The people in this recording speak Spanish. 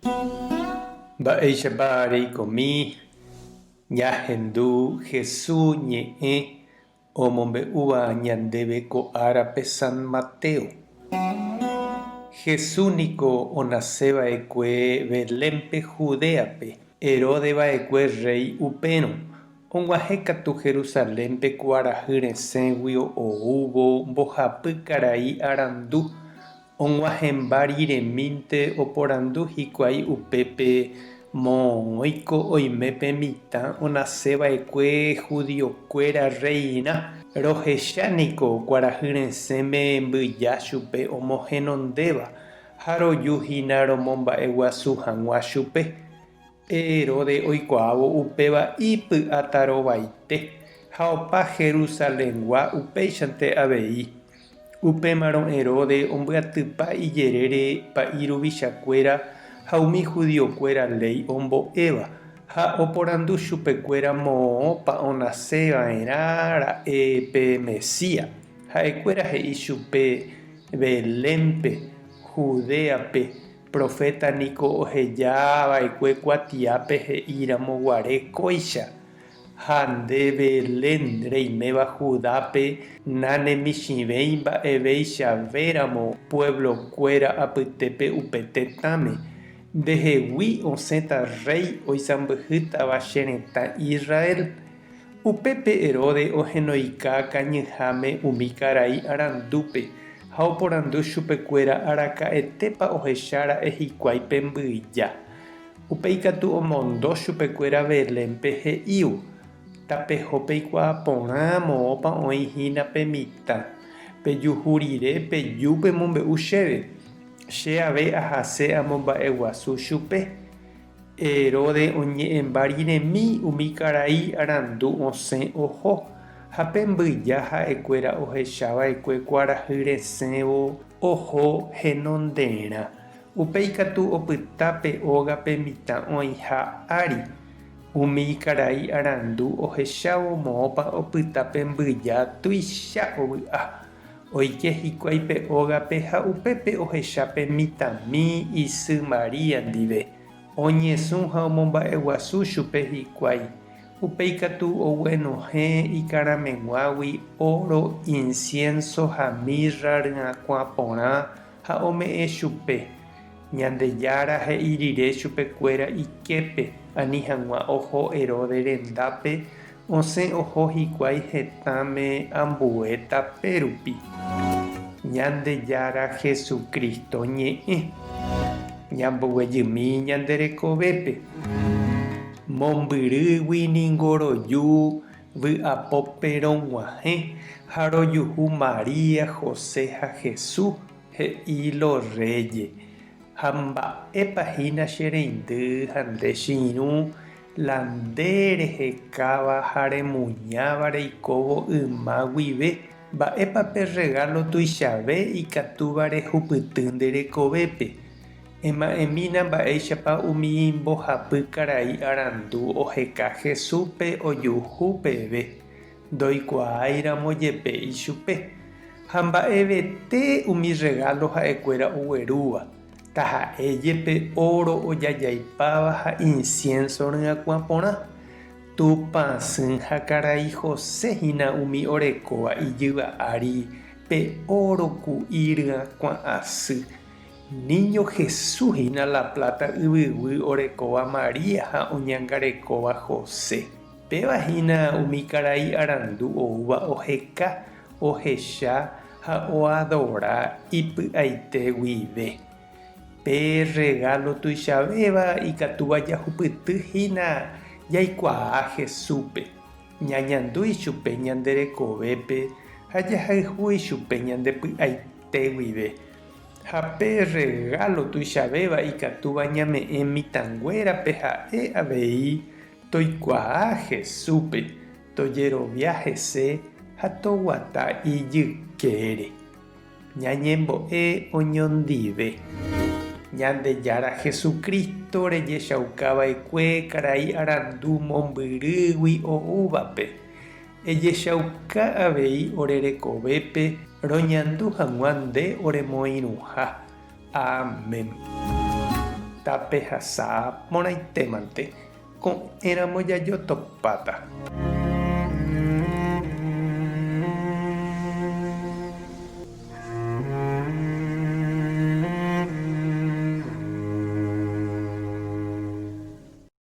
Mba'éichapa reikomi ñahendu Jesús ñe'ẽ omombe'úva ñandéve ko árape San Mateo. Jesús niko onasẽva'ekue Belémpe Judéape. Heródeva'ekue rey upérõ. Og̃uahẽ katu Jerusalénpe kuarahy resẽgui oúvo mbohapy karai arandu. Og̃uahẽmba riremínte oporandu hikuái upépe moõguiko oimépe mitã onasẽva'ekue judiokuéra reina. Rohechaniko kuarahy resẽme mbyja chupe omohenondéva ha rojuhína romomba'eguasu hag̃ua chupe. Herodes oikuaávo upéva ipy'atarovaite ha opa Jerusaléngua upéichante avei. Upémarõ Herodes ombyatypa ijerére pa'iruvichakuéra ha umi judiokuéra ley ombo'éva ha oporandu chupekuéra moõpa onasẽva'erã ra'épe Mesías. Ha'ekuéra he'i chupe Belémpe Judéape. Profetaniko ohejava'ekue kuatiápe he'íramo guarekóicha. Ha nde Belén reiméva Judápe nanemichĩvéi mba'eveichavéramo pueblokuéra apytépe upe tetãme. Ndehegui osẽta rey oisãmbyhýtava che retã Israel. Upépe Herodes ohenoika kañyháme umi karai arandúpe ha oporandu chupekuéra araka'etépa ohechara'e hikuái pe mbyja. Upéi katu omondo chupekuéra Belémpe he'ívo. Tapeho peikuaa porã moõpa oĩhína pe mitã. Pejuhu rire pejúpe mombe'u chéve. Che ave ahase amomba'eguasu chupe. Herodes oñe'ẽmba riremi umi karai arandu osẽ oho. Ha pe mbyja ha'ekuéra ohechava'ekue kuarahy resẽvo oho henonderã. Upéi katu opyta pe ógape mitã oĩha ári. Umi karai arandu ohechávo moõpa opyta pe mbyja tuicha ovy'a. Oike hikuái pe ógape ha upépe ohecha pe mitãmi isy María ndive. Oñesũ ha omomba'eguasu chupe hikuái. Upéi katu oguenohẽ ikarameguágui oro, incienso ha mirra ryakuã porã ha ome'ẽ chupe. Ñandejára he'i rire chupekuéra iképe. Ani hag̃ua oho Herodes rendápe osẽ oho hikuái hetãme ambue tapérupi. Ñandejára Jesucristo ñe'ẽ. Ñamboguejymi ñanderekovépe. Mombyrýgui ningo roju vy'apópe rog̃uahẽ ha rojuhu María, José ha Jesús he'i los reyes. Ha mba'épahína che reindy ha nde chiru la nde rehekáva ha remuñáva reikóvo yma guive. Mba'épa pe regalo tuichave ikatúva rehupyty nderekovépe. Ema'ẽmína mba'éichapa umi mbohapy karai arandu oheka Jesúspe ojuhu peve. Ndoikuaáiramo jepéi chupe. Ha mba'evete umi regalo ha'ekuéra oguerúva. Taha'éjepe oro ojajaipáva ha incienso ryakuã porã. Tupãsy ha karai Joséhína umi orekóva ijyva ári pe oro ku'i ryakuã asy. Niño Jesúshína la plata yvyguy orekóva María ha oñangarekóva José. Pévahína umi karai arandu oúva oheka, ohecha ha oadora ipy'aite guive. Pe regalo tuichavéva ikatúva jahupytyhína jaikuaa Jesúspe. Ñañandúi chupe ñanderekovépe ha jahayhúi chupe ñandepy'aite guive. Ha pe regalo tuichavéva ikatúva ñame'ẽ mitãnguérape ha'e avei toikuaa Jesúspe, tojerovia hese ha toguata ijykére. Ñañembo'e oñondive. Ñandejára Jesucristo rejechaukava'ekue karai arandu mombyrýgui oúvape. Ejechauka avei orerekovépe roñandu hag̃ua nde oremoirũha. Amén. tape hasã morãitémante ko'ẽramo jajotopáta.